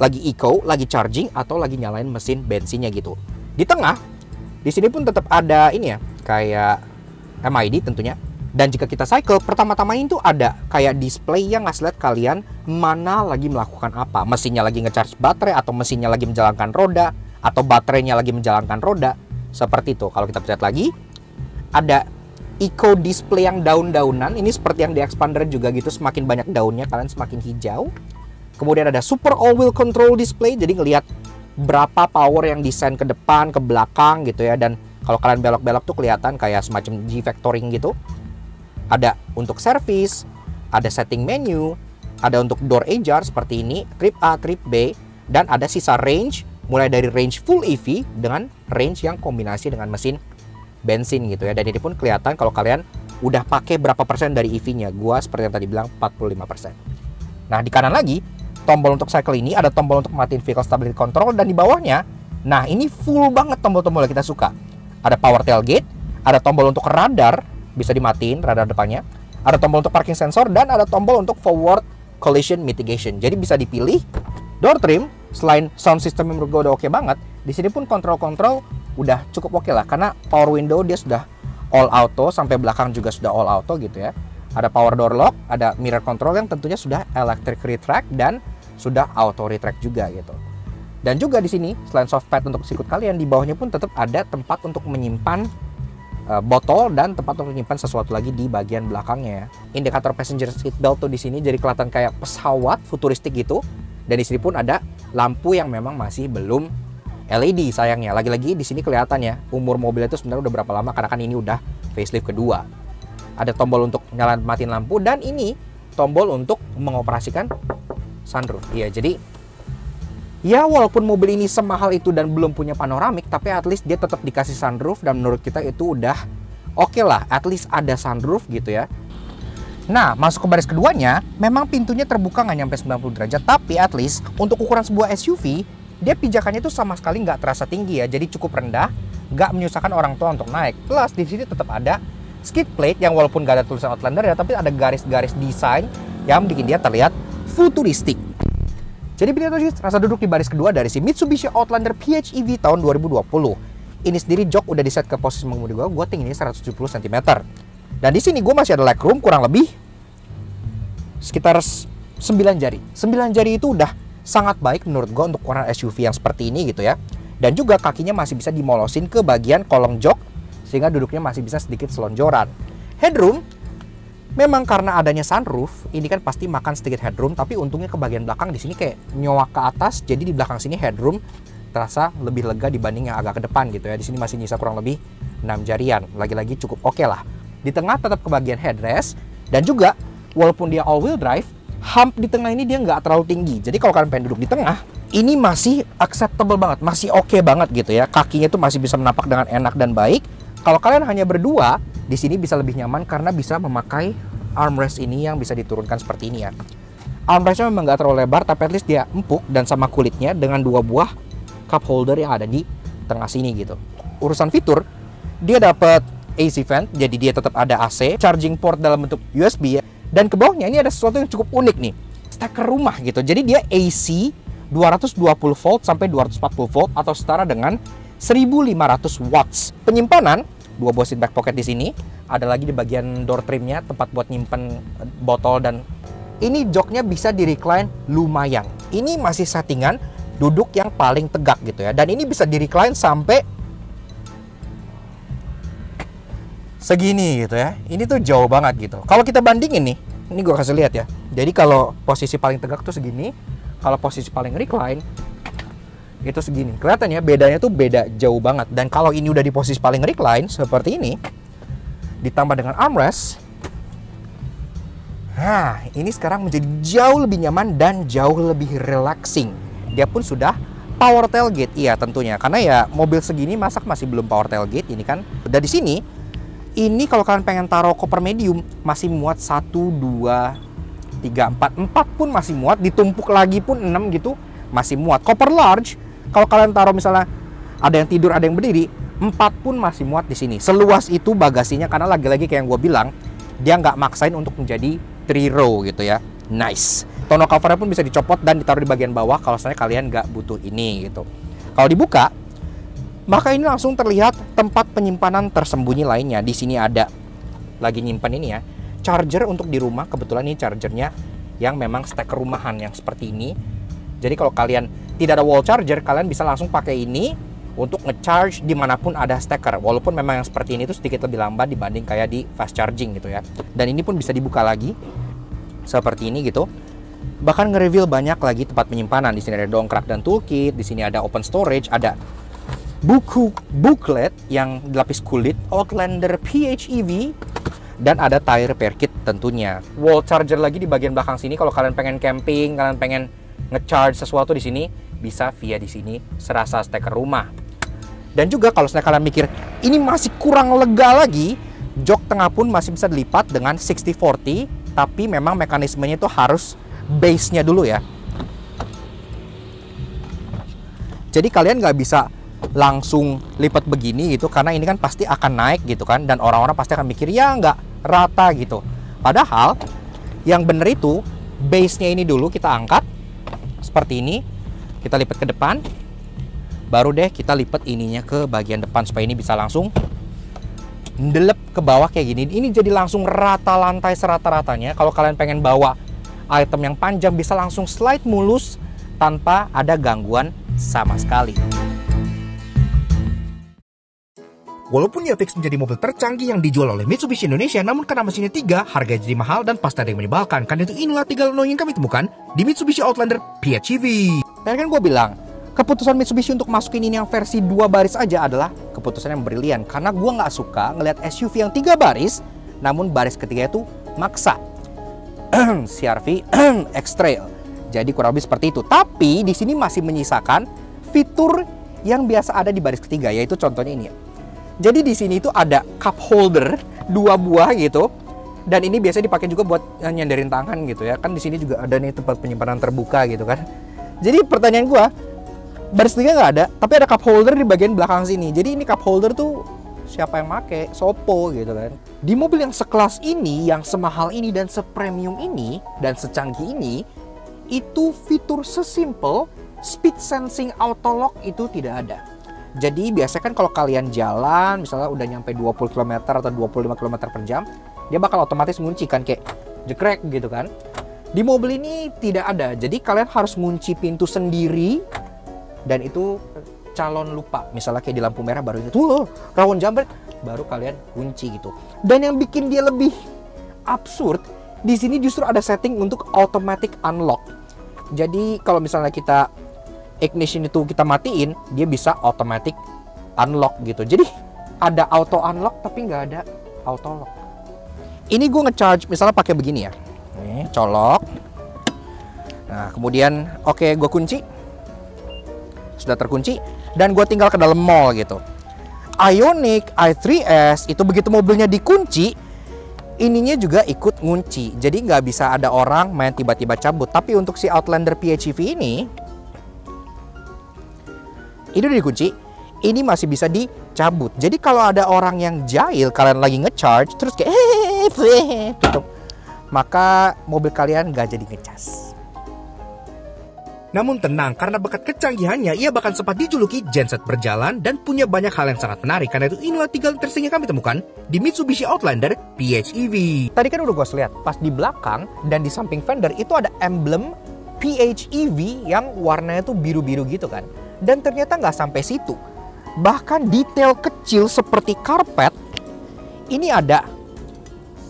eco, lagi charging atau lagi nyalain mesin bensinnya gitu. Di tengah, di sini pun tetap ada ini ya, kayak MID tentunya. Dan jika kita cycle, pertama-tama itu ada kayak display yang ngasih lihat kalian mana lagi melakukan apa. Mesinnya lagi nge-charge baterai, atau mesinnya lagi menjalankan roda, atau baterainya lagi menjalankan roda. Seperti itu. Kalau kita pencet lagi, ada eco display yang daun-daunan. Ini seperti yang di Expander juga gitu, semakin banyak daunnya kalian semakin hijau. Kemudian ada super all wheel control display, jadi ngelihat berapa power yang desain ke depan, ke belakang gitu ya. Dan kalau kalian belok-belok tuh kelihatan kayak semacam G-vectoring gitu. Ada untuk service, ada setting menu, ada untuk door ajar seperti ini, trip A, trip B, dan ada sisa range, mulai dari range full EV dengan range yang kombinasi dengan mesin bensin gitu ya. Dan ini pun kelihatan kalau kalian udah pakai berapa persen dari EV-nya. Gua seperti yang tadi bilang 45%. Nah, di kanan lagi, tombol untuk cycle ini ada tombol untuk matiin vehicle stability control, dan di bawahnya, nah ini full banget tombol-tombol yang kita suka. Ada power tailgate, ada tombol untuk radar, bisa dimatiin radar depannya, ada tombol untuk parking sensor, dan ada tombol untuk forward collision mitigation. Jadi bisa dipilih. Door trim, selain sound system yang menurut gue udah oke banget, di sini pun kontrol udah cukup oke lah, karena power window dia sudah all auto, sampai belakang juga sudah all auto gitu ya. Ada power door lock, ada mirror control yang tentunya sudah electric retract dan sudah auto retract juga gitu. Dan juga di sini selain soft pad untuk sikut kalian, di bawahnya pun tetap ada tempat untuk menyimpan botol dan tempat untuk menyimpan sesuatu lagi di bagian belakangnya. Indikator passenger seat belt tuh di sini jadi kelihatan kayak pesawat futuristik gitu. Dan di sini pun ada lampu yang memang masih belum LED sayangnya. Lagi-lagi di sini kelihatan ya umur mobil itu sebenarnya udah berapa lama, karena kan ini udah facelift kedua. Ada tombol untuk nyalain matiin lampu, dan ini tombol untuk mengoperasikan sunroof. Iya, jadi ya walaupun mobil ini semahal itu dan belum punya panoramik, tapi at least dia tetap dikasih sunroof, dan menurut kita itu udah oke lah, at least ada sunroof gitu ya. Nah, masuk ke baris keduanya, memang pintunya terbuka nggak nyampe 90 derajat, tapi at least untuk ukuran sebuah SUV, dia pijakannya itu sama sekali nggak terasa tinggi ya, jadi cukup rendah, nggak menyusahkan orang tua untuk naik. Plus di sini tetap ada skid plate yang walaupun nggak ada tulisan Outlander ya, tapi ada garis-garis desain yang bikin dia terlihat futuristik. Jadi begitu sih rasa duduk di baris kedua dari si Mitsubishi Outlander PHEV tahun 2020. Ini sendiri jok udah diset ke posisi mengemudi gue tingginya 170 cm. Dan di sini gue masih ada legroom kurang lebih sekitar 9 jari. 9 jari itu udah sangat baik menurut gue untuk ukuran SUV yang seperti ini gitu ya. Dan juga kakinya masih bisa dimolosin ke bagian kolong jok sehingga duduknya masih bisa sedikit selonjoran. Headroom, memang karena adanya sunroof, ini kan pasti makan sedikit headroom, tapi untungnya ke bagian belakang di sini kayak nyowak ke atas, jadi di belakang sini headroom terasa lebih lega dibanding yang agak ke depan gitu ya. Di sini masih nyisa kurang lebih 6 jarian, lagi-lagi cukup oke lah. Di tengah tetap ke bagian headrest, dan juga walaupun dia all wheel drive, hump di tengah ini dia nggak terlalu tinggi. Jadi kalau kalian pengen duduk di tengah, ini masih acceptable banget, masih oke banget gitu ya. Kakinya tuh masih bisa menapak dengan enak dan baik. Kalau kalian hanya berdua, di sini bisa lebih nyaman karena bisa memakai armrest ini yang bisa diturunkan seperti ini ya. Armrestnya memang nggak terlalu lebar, tapi at least dia empuk dan sama kulitnya dengan 2 buah cup holder yang ada di tengah sini gitu. Urusan fitur, dia dapat AC vent, jadi dia tetap ada AC, charging port dalam bentuk USB ya. Dan ke bawahnya ini ada sesuatu yang cukup unik nih, steker rumah gitu. Jadi dia AC 220 volt sampai 240 volt atau setara dengan 1500 watts. Penyimpanan 2 buah seat back pocket di sini. Ada lagi di bagian door trimnya tempat buat nyimpen botol, dan ini joknya bisa di recline lumayan. Ini masih settingan duduk yang paling tegak gitu ya. Dan ini bisa di recline sampai segini gitu ya. Ini tuh jauh banget gitu. Kalau kita bandingin nih, ini gue kasih lihat ya. Jadi kalau posisi paling tegak tuh segini, kalau posisi paling recline itu segini. Kelihatan ya, bedanya tuh beda jauh banget. Dan kalau ini udah di posisi paling recline seperti ini, ditambah dengan armrest, nah ini sekarang menjadi jauh lebih nyaman dan jauh lebih relaxing. Dia pun sudah power tailgate, iya tentunya. Karena ya mobil segini masa masih belum power tailgate ini kan. Dan di sini, ini kalau kalian pengen taruh koper medium masih muat 1, 2, 3, 4 pun masih muat. Ditumpuk lagi pun 6 gitu masih muat. Koper large kalau kalian taruh misalnya ada yang tidur ada yang berdiri, 4 pun masih muat di sini. Seluas itu bagasinya karena lagi-lagi kayak yang gue bilang, dia nggak maksain untuk menjadi 3 row gitu ya. Nice. Tonneau covernya pun bisa dicopot dan ditaruh di bagian bawah kalau misalnya kalian nggak butuh ini gitu. Kalau dibuka, maka ini langsung terlihat tempat penyimpanan tersembunyi lainnya. Di sini ada lagi nyimpan ini ya, charger untuk di rumah. Kebetulan ini chargernya yang memang steker rumahan yang seperti ini. Jadi kalau kalian tidak ada wall charger, kalian bisa langsung pakai ini untuk nge-charge dimanapun ada steker. Walaupun memang yang seperti ini tuh sedikit lebih lambat dibanding kayak di fast charging gitu ya. Dan ini pun bisa dibuka lagi seperti ini gitu. Bahkan nge-reveal banyak lagi tempat penyimpanan. Di sini ada dongkrak dan toolkit, di sini ada open storage, ada buku booklet yang dilapis kulit Outlander PHEV, dan ada tire repair kit tentunya. Wall charger lagi di bagian belakang sini. Kalau kalian pengen camping, kalian pengen nge-charge sesuatu di sini, bisa via di sini serasa steker rumah. Dan juga kalau kalian mikir ini masih kurang lega lagi, jok tengah pun masih bisa dilipat dengan 60/40, tapi memang mekanismenya itu harus base-nya dulu ya. Jadi kalian nggak bisa langsung lipat begini gitu, karena ini kan pasti akan naik gitu kan, dan orang-orang pasti akan mikir ya nggak rata gitu. Padahal yang bener itu base-nya ini dulu kita angkat seperti ini, kita lipat ke depan, baru deh kita lipat ininya ke bagian depan supaya ini bisa langsung ndelep ke bawah kayak gini. Ini jadi langsung rata lantai serata-ratanya. Kalau kalian pengen bawa item yang panjang bisa langsung slide mulus tanpa ada gangguan sama sekali. Walaupun Yatix menjadi mobil tercanggih yang dijual oleh Mitsubishi Indonesia, namun karena mesinnya 3, harganya jadi mahal dan pasti ada yang menyebalkan. Karena itu inilah 3 leno yang kami temukan di Mitsubishi Outlander PHEV. Dan kan gue bilang, keputusan Mitsubishi untuk masukin ini yang versi 2 baris aja adalah keputusan yang brilian. Karena gue nggak suka ngelihat SUV yang 3 baris, namun baris ketiga itu maksa. CR-V X-Trail. Jadi kurang lebih seperti itu. Tapi di sini masih menyisakan fitur yang biasa ada di baris ketiga, yaitu contohnya ini ya. Jadi di sini itu ada cup holder 2 buah gitu. Dan ini biasanya dipakai juga buat nyandarin tangan gitu ya. Kan di sini juga ada nih tempat penyimpanan terbuka gitu kan. Jadi pertanyaan gua, baris ketiga nggak ada, tapi ada cup holder di bagian belakang sini. Jadi ini cup holder tuh siapa yang make? Sopo gitu kan. Di mobil yang sekelas ini, yang semahal ini dan sepremium ini dan secanggih ini, itu fitur sesimpel speed sensing auto lock itu tidak ada. Jadi biasanya kan kalau kalian jalan misalnya udah nyampe 20 km atau 25 km per jam, dia bakal otomatis ngunci kan, kayak jekrek gitu kan. Di mobil ini tidak ada. Jadi kalian harus ngunci pintu sendiri, dan itu calon lupa. Misalnya kayak di lampu merah baru itu rawon jambret, baru kalian kunci gitu. Dan yang bikin dia lebih absurd, di sini justru ada setting untuk automatic unlock. Jadi kalau misalnya kita ignition itu kita matiin, dia bisa automatic unlock gitu. Jadi ada auto unlock tapi nggak ada auto lock. Ini gue ngecharge misalnya pakai begini ya. Nih, colok. Nah, kemudian oke, gue kunci. Sudah terkunci dan gue tinggal ke dalam mall gitu. Ioniq i3S itu begitu mobilnya dikunci, ininya juga ikut ngunci. Jadi nggak bisa ada orang main tiba-tiba cabut. Tapi untuk si Outlander PHEV ini udah dikunci, ini masih bisa dicabut. Jadi kalau ada orang yang jahil, kalian lagi ngecharge terus kayak tutup, maka mobil kalian nggak jadi ngecas. Namun tenang, karena bakat kecanggihannya, ia bahkan sempat dijuluki genset berjalan dan punya banyak hal yang sangat menarik. Karena itu inilah 3 interesting yang kami temukan di Mitsubishi Outlander PHEV. Tadi kan udah gue lihat, pas di belakang dan di samping fender itu ada emblem PHEV yang warnanya tuh biru-biru gitu kan. Dan ternyata nggak sampai situ. Bahkan detail kecil seperti karpet, ini ada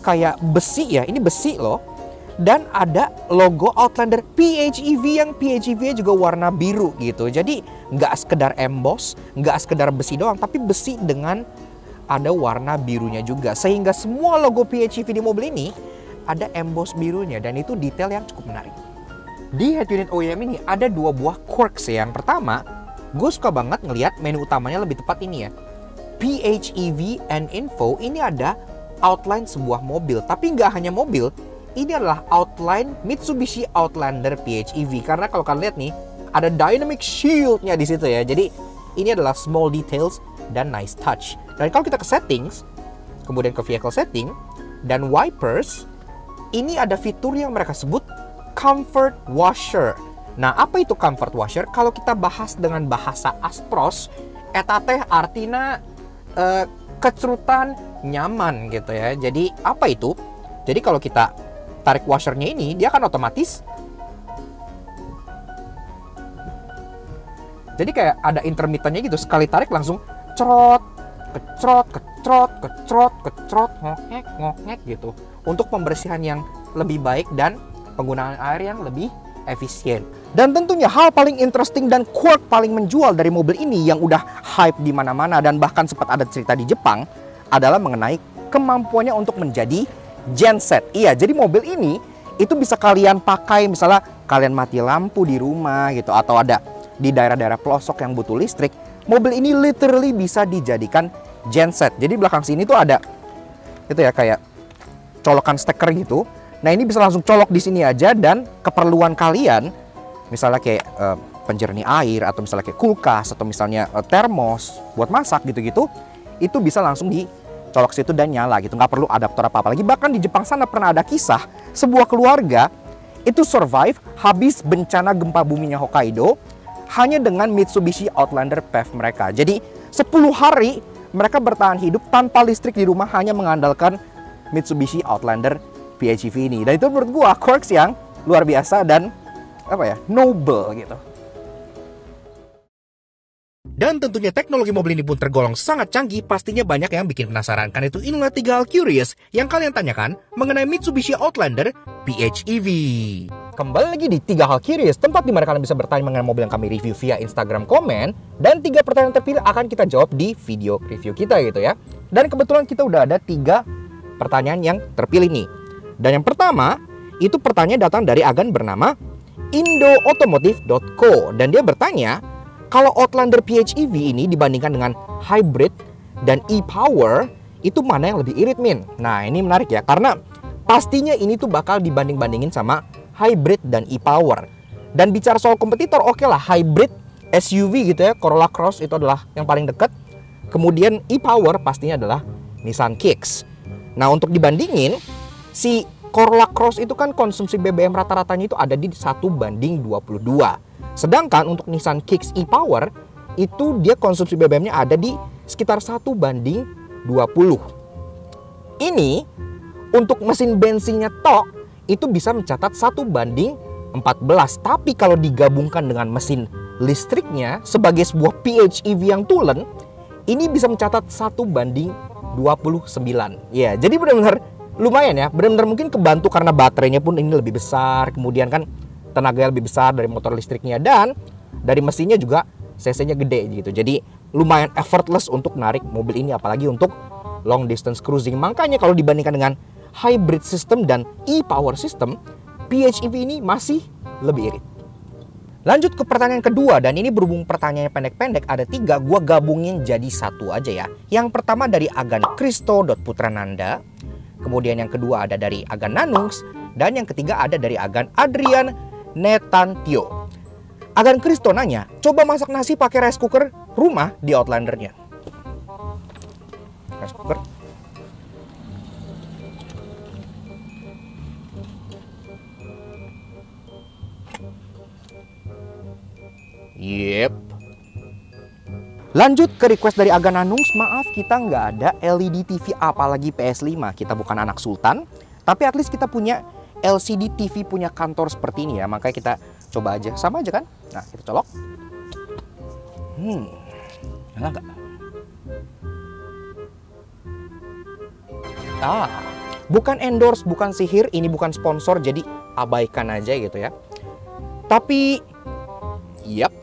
kayak besi ya, ini besi loh. Dan ada logo Outlander PHEV yang PHEV-nya juga warna biru gitu. Jadi nggak sekedar emboss, nggak sekedar besi doang, tapi besi dengan ada warna birunya juga. Sehingga semua logo PHEV di mobil ini ada emboss birunya, dan itu detail yang cukup menarik. Di head unit OEM ini ada dua buah quirks. Yang pertama, gue suka banget ngelihat menu utamanya lebih tepat ini ya. PHEV and Info, ini ada outline sebuah mobil. Tapi nggak hanya mobil, ini adalah outline Mitsubishi Outlander PHEV. Karena kalau kalian lihat nih, ada dynamic shield-nya di situ ya. Jadi ini adalah small details dan nice touch. Dan kalau kita ke settings, kemudian ke vehicle setting, dan wipers, ini ada fitur yang mereka sebut comfort washer. Nah, apa itu comfort washer? Kalau kita bahas dengan bahasa aspros, eta teh artina kecerutan nyaman gitu ya. Jadi apa itu? Jadi kalau kita tarik washernya ini, dia akan otomatis. Jadi kayak ada intermittennya gitu. Sekali tarik langsung cerot, kecrot, kecrot, kecrot, kecrot, ngokek, ngokek gitu. Untuk pembersihan yang lebih baik dan penggunaan air yang lebih efisien. Dan tentunya hal paling interesting dan quirk paling menjual dari mobil ini yang udah hype di mana-mana dan bahkan sempat ada cerita di Jepang adalah mengenai kemampuannya untuk menjadi genset. Iya, jadi mobil ini itu bisa kalian pakai misalnya kalian mati lampu di rumah gitu, atau ada di daerah-daerah pelosok yang butuh listrik. Mobil ini literally bisa dijadikan genset. Jadi belakang sini tuh ada itu ya kayak colokan steker gitu. Nah, ini bisa langsung colok di sini aja, dan keperluan kalian misalnya kayak penjernih air, atau misalnya kayak kulkas, atau misalnya termos buat masak gitu-gitu, itu bisa langsung dicolok situ dan nyala gitu, nggak perlu adaptor apa-apa lagi. Bahkan di Jepang sana pernah ada kisah sebuah keluarga itu survive habis bencana gempa buminya Hokkaido hanya dengan Mitsubishi Outlander PHEV mereka. Jadi 10 hari mereka bertahan hidup tanpa listrik di rumah hanya mengandalkan Mitsubishi Outlander PHEV ini. Dan itu menurut gua quirks yang luar biasa dan noble gitu. Dan tentunya teknologi mobil ini pun tergolong sangat canggih, pastinya banyak yang bikin penasaran. Karena itu inilah 3 hal curious yang kalian tanyakan mengenai Mitsubishi Outlander PHEV. Kembali lagi di 3 hal curious, tempat di mana kalian bisa bertanya mengenai mobil yang kami review via Instagram komen. Dan 3 pertanyaan terpilih akan kita jawab di video review kita gitu ya. Dan kebetulan kita udah ada 3 pertanyaan yang terpilih nih. Dan yang pertama, itu pertanyaan datang dari agen bernama indoautomotive.co. Dan dia bertanya, kalau Outlander PHEV ini dibandingkan dengan hybrid dan e-power, itu mana yang lebih irit, Min? Nah, ini menarik ya, karena pastinya ini tuh bakal dibanding-bandingin sama hybrid dan e-power. Dan bicara soal kompetitor, oke lah, hybrid SUV gitu ya, Corolla Cross itu adalah yang paling dekat. Kemudian e-power pastinya adalah Nissan Kicks. Nah, untuk dibandingin, si Corolla Cross itu kan konsumsi BBM rata-ratanya itu ada di 1:22. Sedangkan untuk Nissan Kicks e-Power itu dia konsumsi BBM-nya ada di sekitar 1:20. Ini untuk mesin bensinnya tok itu bisa mencatat 1:14. Tapi kalau digabungkan dengan mesin listriknya sebagai sebuah PHEV yang tulen, ini bisa mencatat 1:29. Ya, jadi benar-benar lumayan ya, benar-benar mungkin kebantu karena baterainya pun ini lebih besar, kemudian kan tenaga lebih besar dari motor listriknya, dan dari mesinnya juga cc-nya gede gitu. Jadi lumayan effortless untuk narik mobil ini, apalagi untuk long distance cruising. Makanya kalau dibandingkan dengan hybrid system dan e-power system, PHEV ini masih lebih irit. Lanjut ke pertanyaan kedua, dan ini berhubung pertanyaannya pendek-pendek, ada 3, gua gabungin jadi satu aja ya. Yang pertama dari agan Kristo.putrananda, kemudian yang kedua ada dari agan Nanungs, dan yang ketiga ada dari agan Adrian Netantio. Agan Kristo nanya, coba masak nasi pakai rice cooker rumah di Outlandernya. Rice cooker. Yep. Lanjut ke request dari Agan Nanungs, maaf kita nggak ada LED TV apalagi PS5. Kita bukan anak sultan, tapi at least kita punya LCD TV punya kantor seperti ini ya. Makanya kita coba aja, sama aja kan? Nah, kita colok. Nyala nggak? Bukan endorse, bukan sihir, ini bukan sponsor, jadi abaikan aja gitu ya. Tapi, yap,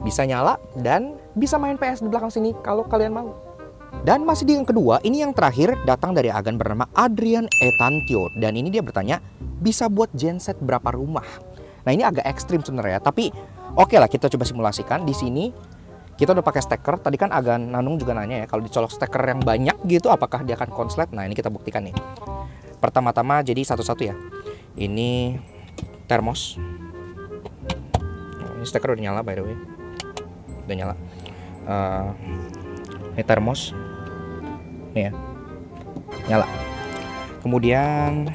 bisa nyala dan bisa main PS di belakang sini kalau kalian mau. Dan masih di yang kedua, ini yang terakhir datang dari agen bernama Adrian Etantio. Dan ini dia bertanya, bisa buat genset berapa rumah? Nah ini agak ekstrim sebenarnya, tapi oke lah kita coba simulasikan. Di sini kita udah pakai steker. Tadi kan Agan Nanung juga nanya ya, kalau dicolok steker yang banyak gitu apakah dia akan konslet? Nah ini kita buktikan nih. Pertama-tama jadi satu-satu ya. Ini termos. Ini steker udah nyala by the way. Udah nyala. Ini termos. Nih ya. Nyala. Kemudian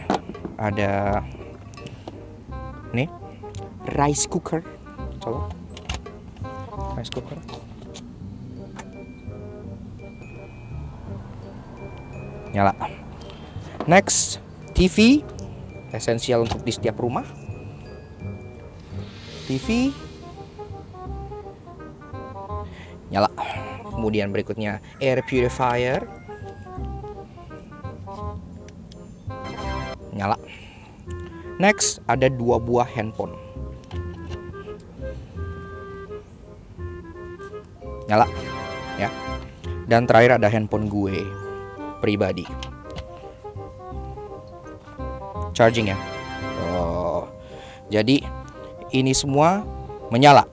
ada nih rice cooker. Colok. Rice cooker. Nyala. Next, TV. Esensial untuk di setiap rumah. TV. Nyala. Kemudian berikutnya air purifier. Nyala. Next, ada 2 buah handphone. Nyala. Ya. Dan terakhir ada handphone gue pribadi. Charging ya. Oh. Jadi ini semua menyala.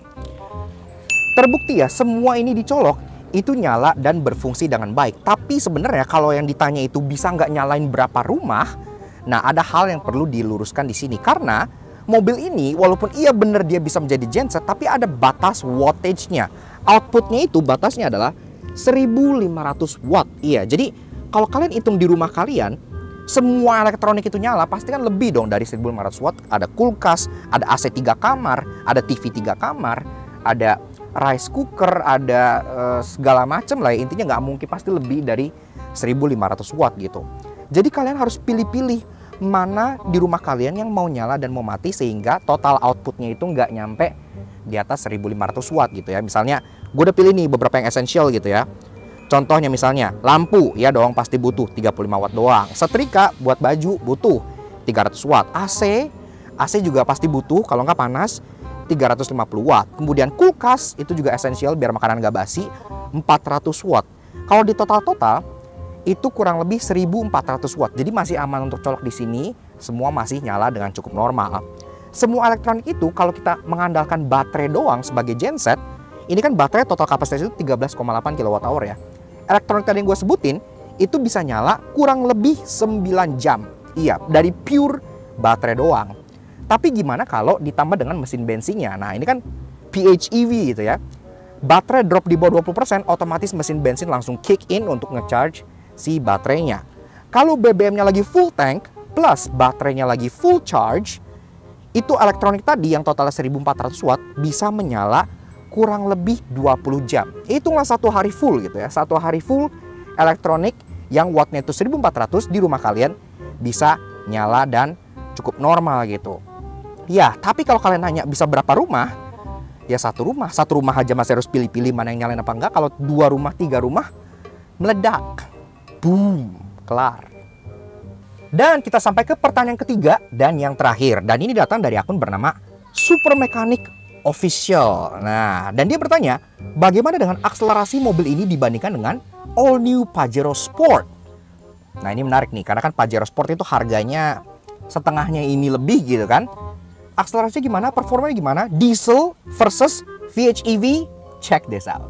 Terbukti ya, semua ini dicolok itu nyala dan berfungsi dengan baik. Tapi sebenarnya kalau yang ditanya itu bisa nggak nyalain berapa rumah, nah ada hal yang perlu diluruskan di sini. Karena mobil ini walaupun iya bener dia bisa menjadi genset, tapi ada batas wattage-nya. Outputnya itu batasnya adalah 1500 watt. Iya, jadi kalau kalian hitung di rumah kalian, semua elektronik itu nyala, pasti kan lebih dong dari 1500 watt. Ada kulkas, ada AC 3 kamar, ada TV 3 kamar, ada rice cooker, ada segala macam lah ya. Intinya nggak mungkin, pasti lebih dari 1500 watt gitu. Jadi kalian harus pilih-pilih mana di rumah kalian yang mau nyala dan mau mati, sehingga total outputnya itu nggak nyampe di atas 1500 watt gitu ya. Misalnya gue udah pilih nih beberapa yang essential gitu ya. Contohnya misalnya lampu ya dong pasti butuh 35 watt doang. Setrika buat baju butuh 300 watt. AC juga pasti butuh, kalau nggak panas 350 watt. Kemudian kulkas itu juga esensial biar makanan nggak basi, 400 watt. Kalau di total itu kurang lebih 1400 watt. Jadi masih aman untuk colok di sini, semua masih nyala dengan cukup normal. Semua elektronik itu kalau kita mengandalkan baterai doang sebagai genset, ini kan baterai total kapasitas itu 13,8 kWh ya. Elektronik tadi yang gue sebutin itu bisa nyala kurang lebih 9 jam. Iya, dari pure baterai doang. Tapi gimana kalau ditambah dengan mesin bensinnya? Nah, ini kan PHEV gitu ya. Baterai drop di bawah 20%, otomatis mesin bensin langsung kick in untuk nge-charge si baterainya. Kalau BBM-nya lagi full tank plus baterainya lagi full charge, itu elektronik tadi yang totalnya 1400 watt bisa menyala kurang lebih 20 jam. Hitunglah 1 hari full gitu ya. 1 hari full elektronik yang wattnya itu 1400 di rumah kalian bisa nyala dan cukup normal gitu. Ya, tapi kalau kalian nanya bisa berapa rumah? Ya satu rumah aja masih harus pilih-pilih mana yang nyalain apa enggak. Kalau 2 rumah, 3 rumah, meledak. Boom, kelar. Dan kita sampai ke pertanyaan ketiga dan yang terakhir. Dan ini datang dari akun bernama Super Mechanic Official. Nah, dan dia bertanya, bagaimana dengan akselerasi mobil ini dibandingkan dengan all new Pajero Sport? Nah, ini menarik nih, karena kan Pajero Sport itu harganya setengahnya ini lebih gitu kan. Akselerasinya gimana? Performanya gimana? Diesel versus PHEV? Check this out.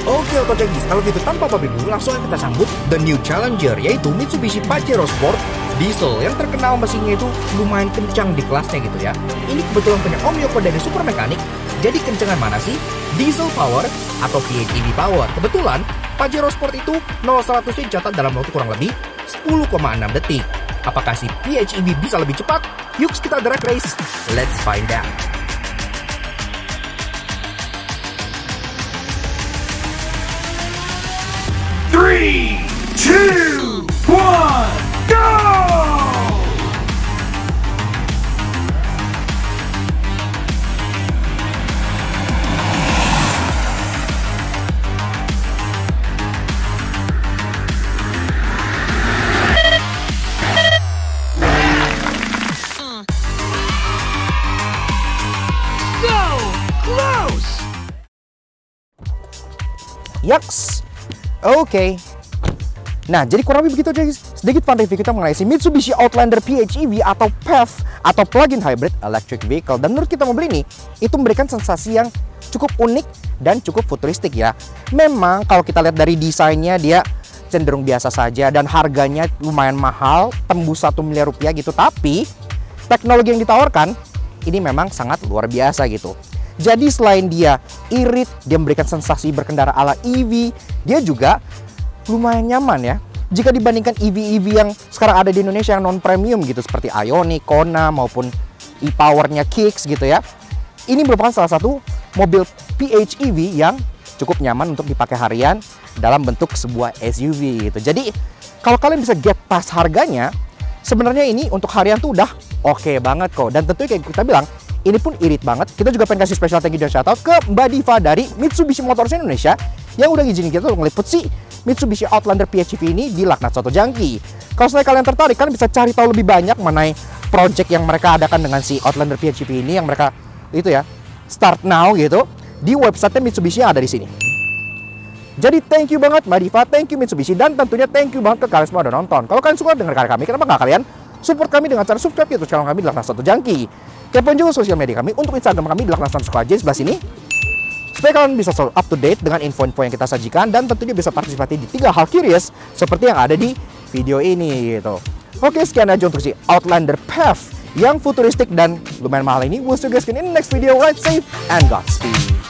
Oke Otocenggis, kalau gitu tanpa pamit dulu langsung aja kita sambut the new challenger, yaitu Mitsubishi Pajero Sport Diesel yang terkenal mesinnya itu lumayan kencang di kelasnya gitu ya. Ini kebetulan punya Om Yoko dari Super Mechanic. Jadi kencengan mana sih? Diesel power atau PHEV power? Kebetulan Pajero Sport itu 0-100 dicatat dalam waktu kurang lebih 10,6 detik. Apakah si PHEV bisa lebih cepat? Yuk kita drag race, let's find out. Three, two, one, go! Yaks. Oke. Nah, jadi kurang lebih begitu aja guys. Sedikit fun review kita mengenai si Mitsubishi Outlander PHEV atau PHEV atau Plug-in Hybrid Electric Vehicle. Dan menurut kita mobil ini, itu memberikan sensasi yang cukup unik dan cukup futuristik ya. Memang kalau kita lihat dari desainnya dia cenderung biasa saja dan harganya lumayan mahal, tembus 1 miliar rupiah gitu. Tapi teknologi yang ditawarkan ini memang sangat luar biasa gitu. Jadi selain dia irit, dia memberikan sensasi berkendara ala EV, dia juga lumayan nyaman ya. Jika dibandingkan EV-EV yang sekarang ada di Indonesia yang non-premium gitu, seperti Ioniq, Kona, maupun e-Power-nya Kicks gitu ya. Ini merupakan salah satu mobil PHEV yang cukup nyaman untuk dipakai harian dalam bentuk sebuah SUV gitu. Jadi kalau kalian bisa get pas harganya, sebenarnya ini untuk harian tuh udah oke banget kok. Dan tentunya kayak kita bilang, ini pun irit banget. Kita juga pengen kasih special thank you dan shoutout ke Mbak Diva dari Mitsubishi Motors Indonesia yang udah ngizinin kita untuk ngeliput si Mitsubishi Outlander PHEV ini di Laknat Soto Jangki. Kalau misalnya kalian tertarik, kalian bisa cari tahu lebih banyak mengenai project yang mereka adakan dengan si Outlander PHEV ini yang mereka itu ya start now gitu di website Mitsubishi yang ada di sini. Jadi thank you banget Mbak Diva, thank you Mitsubishi, dan tentunya thank you banget ke kalian semua udah nonton. Kalau kalian suka dengar karya kami, kenapa nggak kalian support kami dengan cara subscribe YouTube channel kami di Laknat Soto Jangki. Kepoin juga sosial media kami untuk Instagram kami di Laknat_Aja sebelah sini, supaya kalian bisa selalu up to date dengan info-info yang kita sajikan, dan tentunya bisa partisipasi di 3 hal curious seperti yang ada di video ini gitu. Oke, sekian aja untuk si Outlander PHEV yang futuristik dan lumayan mahal ini. We'll see you guys in the next video. Ride safe and Godspeed.